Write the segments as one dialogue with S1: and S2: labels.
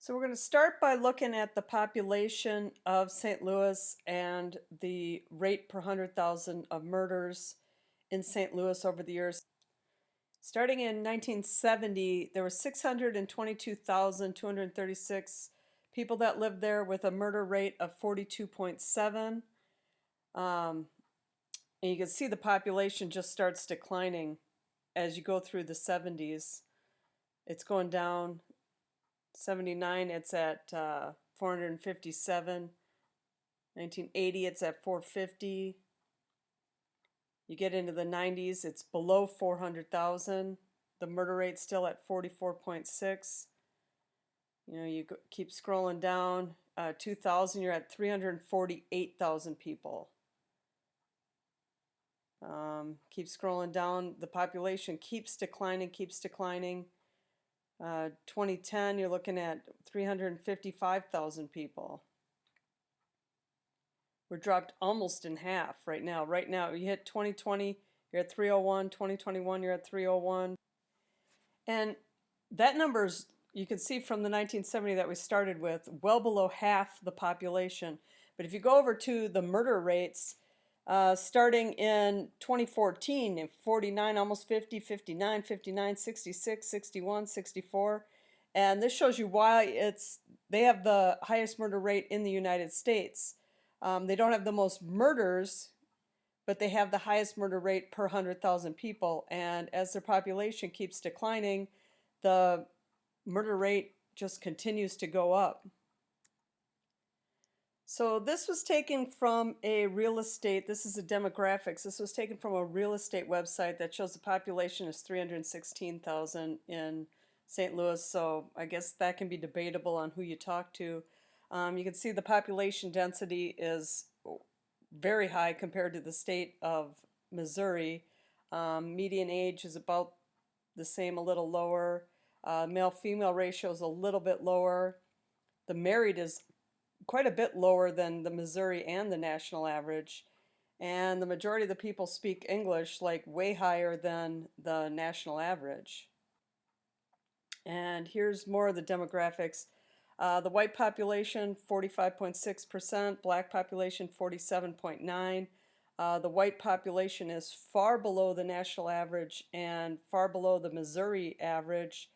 S1: So we're going to start by looking at the population of St. Louis and the rate per 100,000 of murders in St. Louis over the years. Starting in 1970, there were 622,236 people that lived there with a murder rate of 42.7. And you can see the population just starts declining as you go through the 70s. It's going down. 79, it's at 457. 1980, it's at 450. You get into the 90s, it's below 400,000. The murder rate's still at 44.6. You keep scrolling down. 2000, you're at 348,000 people. Keep scrolling down. The population keeps declining. 2010, you're looking at 355,000 people. We're dropped almost in half right now. Right now, you hit 2020, you're at 301. 2021, you're at 301. And that number's, you can see from the 1970 that we started with, well below half the population. But if you go over to the murder rates, starting in 2014, 49, almost 50, 59, 59, 66, 61, 64. And this shows you why they have the highest murder rate in the United States. They don't have the most murders, but they have the highest murder rate per 100,000 people. And as their population keeps declining, the murder rate just continues to go up. So this was taken from a real estate, this is a demographics, this was taken from a real estate website that shows the population is 316,000 in St. Louis, so I guess that can be debatable on who you talk to. You can see the population density is very high compared to the state of Missouri. Median age is about the same, a little lower. Male-female ratio is a little bit lower. The married is quite a bit lower than the Missouri and the national average, and the majority of the people speak English, like way higher than the national average. And here's more of the demographics. The white population 45.6%, black population 47.9%. The white population is far below the national average and far below the Missouri average.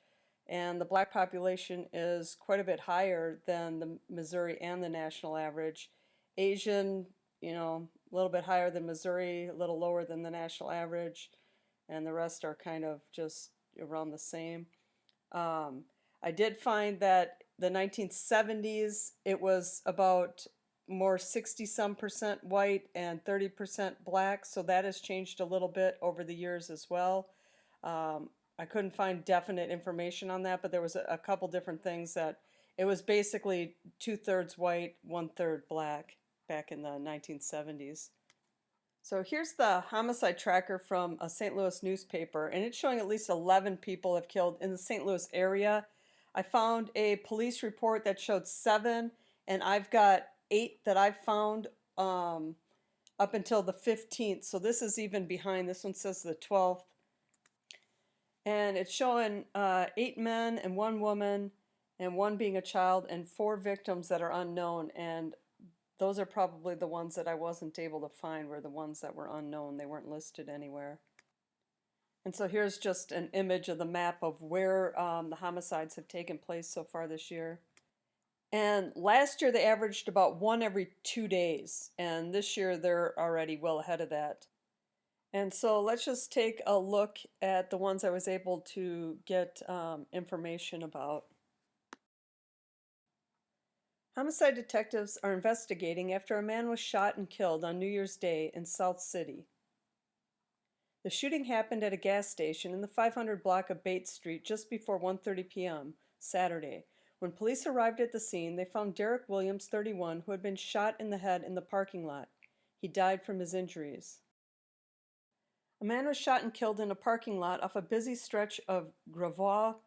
S1: And the black population is quite a bit higher than the Missouri and the national average. Asian, a little bit higher than Missouri, a little lower than the national average, and the rest are kind of just around the same. I did find that the 1970s, it was about more 60-some% white and 30% black, so that has changed a little bit over the years as well. I couldn't find definite information on that, but there was a couple different things that it was basically 2/3 white, 1/3 black back in the 1970s. So here's the homicide tracker from a St. Louis newspaper, and it's showing at least 11 people have killed in the St. Louis area. I found a police report that showed 7, and I've got 8 that I've found up until the 15th. So this is even behind. This one says the 12th. And it's showing 8 men and 1 woman, and 1 being a child, and 4 victims that are unknown. And those are probably the ones that I wasn't able to find, were the ones that were unknown. They weren't listed anywhere. And so here's just an image of the map of where the homicides have taken place so far this year. And last year they averaged about 1 every 2 days, and this year they're already well ahead of that. And so let's just take a look at the ones I was able to get information about. Homicide detectives are investigating after a man was shot and killed on New Year's Day in South City. The shooting happened at a gas station in the 500 block of Bates Street just before 1:30 p.m. Saturday. When police arrived at the scene, they found Derrick Williams, 31, who had been shot in the head in the parking lot. He died from his injuries. A man was shot and killed in a parking lot off a busy stretch of Gravois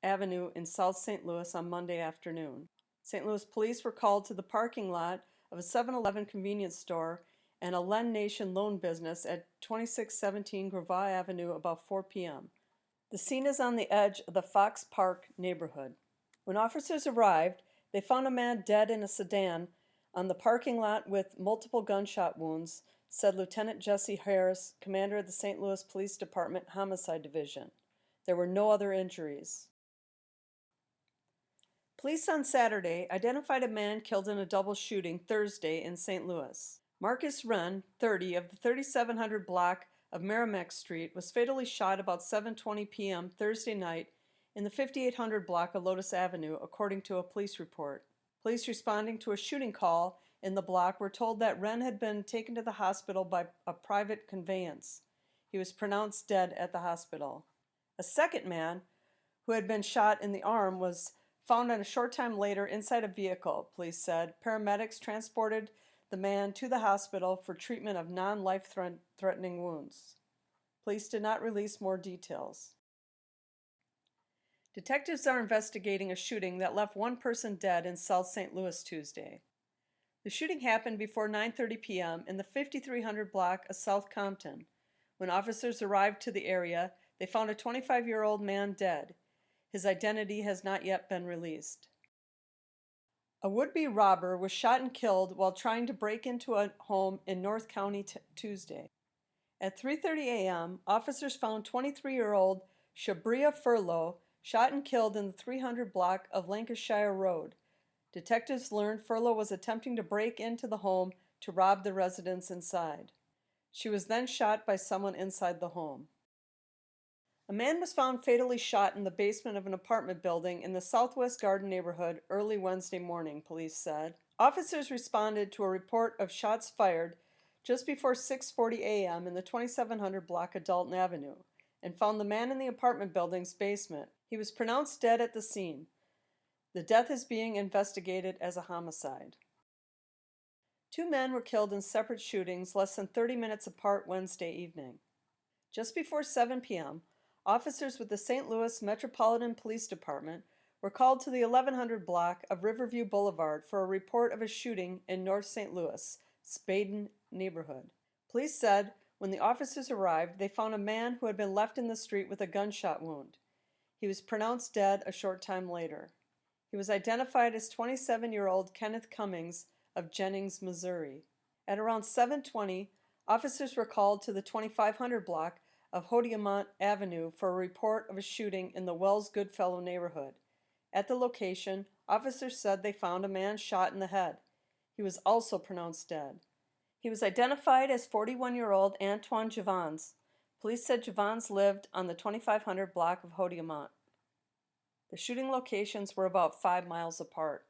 S1: Avenue in South St. Louis on Monday afternoon. St. Louis police were called to the parking lot of a 7-Eleven convenience store and a Len Nation loan business at 2617 Gravois Avenue about 4 p.m. The scene is on the edge of the Fox Park neighborhood. When officers arrived, they found a man dead in a sedan on the parking lot with multiple gunshot wounds, said Lieutenant Jesse Harris, commander of the St. Louis Police Department Homicide Division. There were no other injuries. Police on Saturday identified a man killed in a double shooting Thursday in St. Louis. Marcus Wren, 30, of the 3700 block of Merrimack Street, was fatally shot about 7:20 p.m. Thursday night in the 5800 block of Lotus Avenue, according to a police report. Police responding to a shooting call in the block were told that Wren had been taken to the hospital by a private conveyance. He was pronounced dead at the hospital. A second man, who had been shot in the arm, was found a short time later inside a vehicle, police said. Paramedics transported the man to the hospital for treatment of non-life-threatening wounds. Police did not release more details. Detectives are investigating a shooting that left one person dead in South St. Louis Tuesday. The shooting happened before 9:30 p.m. in the 5300 block of South Compton. When officers arrived to the area, they found a 25-year-old man dead. His identity has not yet been released. A would-be robber was shot and killed while trying to break into a home in North County Tuesday. At 3:30 a.m., officers found 23-year-old Shabria Furlow shot and killed in the 300 block of Lancashire Road. Detectives learned Furlow was attempting to break into the home to rob the residents inside. She was then shot by someone inside the home. A man was found fatally shot in the basement of an apartment building in the Southwest Garden neighborhood early Wednesday morning, police said. Officers responded to a report of shots fired just before 6:40 a.m. in the 2700 block of Dalton Avenue and found the man in the apartment building's basement. He was pronounced dead at the scene. The death is being investigated as a homicide. Two men were killed in separate shootings less than 30 minutes apart Wednesday evening. Just before 7 p.m., officers with the St. Louis Metropolitan Police Department were called to the 1100 block of Riverview Boulevard for a report of a shooting in North St. Louis, Spadon neighborhood. Police said when the officers arrived, they found a man who had been left in the street with a gunshot wound. He was pronounced dead a short time later. He was identified as 27-year-old Kenneth Cummings of Jennings, Missouri. At around 7:20, officers were called to the 2500 block of Hodiamont Avenue for a report of a shooting in the Wells Goodfellow neighborhood. At the location, officers said they found a man shot in the head. He was also pronounced dead. He was identified as 41-year-old Antwon Givands. Police said Givands lived on the 2500 block of Hodiamont. The shooting locations were about 5 miles apart.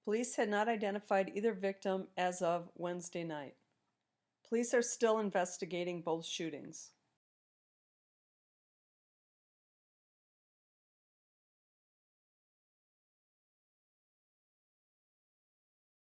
S1: Police had not identified either victim as of Wednesday night. Police are still investigating both shootings.